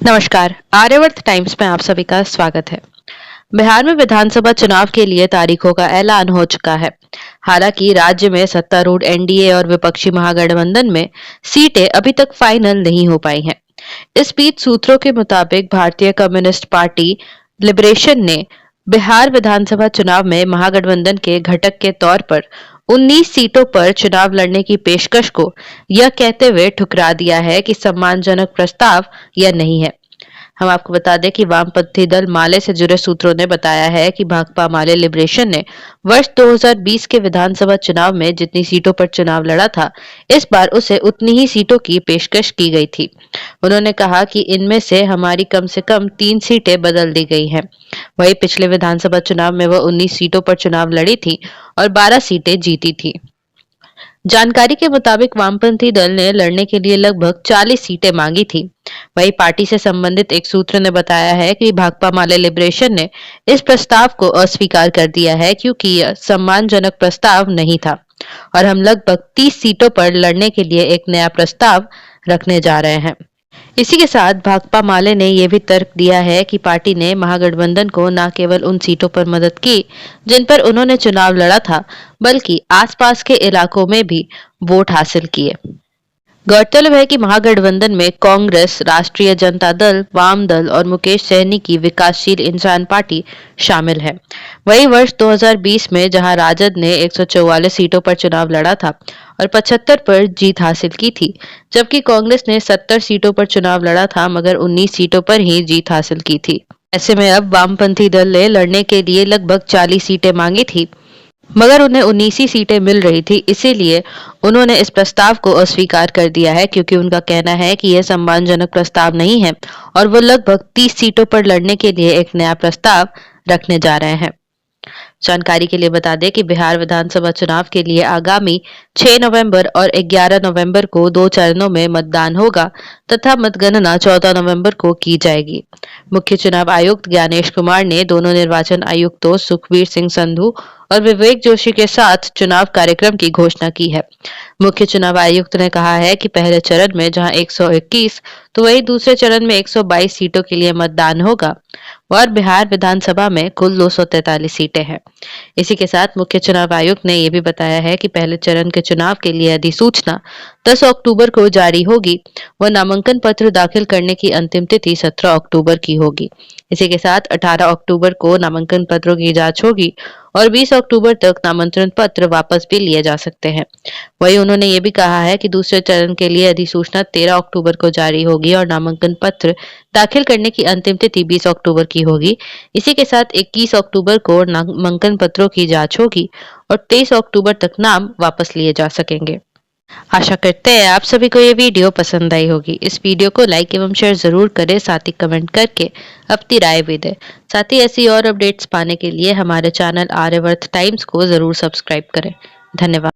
नमस्कार, आर्यवर्त टाइम्स में आप सभी का स्वागत है। बिहार में विधानसभा चुनाव के लिए तारीखों का ऐलान हो चुका है। हालांकि राज्य में सत्तारूढ़ एनडीए और विपक्षी महागठबंधन में सीटें अभी तक फाइनल नहीं हो पाई हैं। इस बीच सूत्रों के मुताबिक भारतीय कम्युनिस्ट पार्टी लिबरेशन ने बिहार विधानसभा चुनाव में महागठबंधन के घटक के तौर पर 19 सीटों पर चुनाव लड़ने की पेशकश को यह कहते हुए ठुकरा दिया है कि सम्मानजनक प्रस्ताव यह नहीं है। हम आपको बता दें कि वामपंथी दल माले से जुड़े सूत्रों ने बताया है कि भाकपा माले लिबरेशन ने वर्ष 2020 के विधानसभा चुनाव में जितनी सीटों पर चुनाव लड़ा था, इस बार उसे उतनी ही सीटों की पेशकश की गई थी। उन्होंने कहा कि इनमें से हमारी कम से कम 3 सीटें बदल दी गई हैं। वहीं पिछले विधानसभा चुनाव में वह 19 सीटों पर चुनाव लड़ी थी और 12 सीटें जीती थी। जानकारी के मुताबिक वामपंथी दल ने लड़ने के लिए लगभग 40 सीटें मांगी थी। वहीं पार्टी से संबंधित एक सूत्र ने बताया है कि भाकपा माले लिबरेशन ने इस प्रस्ताव को अस्वीकार कर दिया है क्योंकि यह सम्मानजनक प्रस्ताव नहीं था और हम लगभग 30 सीटों पर लड़ने के लिए एक नया प्रस्ताव रखने जा रहे हैं। इसी के साथ भाकपा माले ने यह भी तर्क दिया है कि पार्टी ने महागठबंधन को न केवल उन सीटों पर मदद की जिन पर उन्होंने चुनाव लड़ा था, बल्कि आसपास के इलाकों में भी वोट हासिल किए। गौरतलब है कि महागठबंधन में कांग्रेस, राष्ट्रीय जनता दल, वाम दल और मुकेश सहनी की विकासशील इंसान पार्टी शामिल है। वहीं वर्ष 2020 में जहां राजद ने 144 सीटों पर चुनाव लड़ा था और 75 पर जीत हासिल की थी, जबकि कांग्रेस ने 70 सीटों पर चुनाव लड़ा था मगर 19 सीटों पर ही जीत हासिल की थी। ऐसे में अब वामपंथी दल ने लड़ने के लिए लगभग 40 सीटें मांगी थी मगर उन्हें 19 ही सीटें मिल रही थी, इसीलिए उन्होंने इस प्रस्ताव को अस्वीकार कर दिया है क्योंकि उनका कहना है कि यह सम्मानजनक प्रस्ताव नहीं है और वो लगभग 30 सीटों पर लड़ने के लिए एक नया प्रस्ताव रखने जा रहे हैं। जानकारी के लिए बता दें कि बिहार विधानसभा चुनाव के लिए आगामी 6 नवंबर और 11 नवंबर को 2 चरणों में मतदान होगा तथा मतगणना 14 नवंबर को की जाएगी। मुख्य चुनाव आयुक्त ज्ञानेश कुमार ने दोनों निर्वाचन आयुक्तों सुखबीर सिंह संधू और विवेक जोशी के साथ चुनाव कार्यक्रम की घोषणा की है। मुख्य चुनाव आयुक्त ने कहा है कि पहले चरण में जहां 121 तो वहीं दूसरे चरण में 122 सीटों के लिए मतदान होगा और बिहार विधानसभा में कुल 243 सीटें हैं। इसी के साथ मुख्य चुनाव आयुक्त ने यह भी बताया है कि पहले चरण के चुनाव के लिए अधिसूचना 10 अक्टूबर को जारी होगी व नामांकन पत्र दाखिल करने की अंतिम तिथि 17 अक्टूबर की होगी। इसी के साथ 18 अक्टूबर को नामांकन पत्रों की जांच होगी और 20 अक्टूबर तक नामांकन पत्र वापस भी लिए जा सकते हैं। वहीं उन्होंने ये भी कहा है कि दूसरे चरण के लिए अधिसूचना 13 अक्टूबर को जारी होगी और नामांकन पत्र दाखिल करने की अंतिम तिथि 20 अक्टूबर की होगी। इसी के साथ 21 अक्टूबर को नामांकन पत्रों की जांच होगी और 23 अक्टूबर तक नाम वापस लिए जा सकेंगे। आशा करते हैं आप सभी को ये वीडियो पसंद आई होगी। इस वीडियो को लाइक एवं शेयर जरूर करें, साथ ही कमेंट करके अपनी राय भी दें। साथ ही ऐसी और अपडेट्स पाने के लिए हमारे चैनल आर्यवर्त टाइम्स को जरूर सब्सक्राइब करें। धन्यवाद।